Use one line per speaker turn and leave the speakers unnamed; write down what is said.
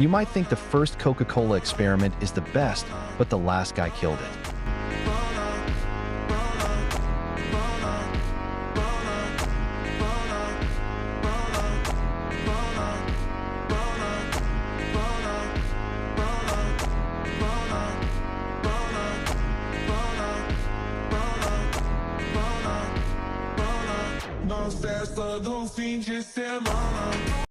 You might think the first Coca-Cola experiment is the best, but the last guy killed it.
Nós festa do fim de semana.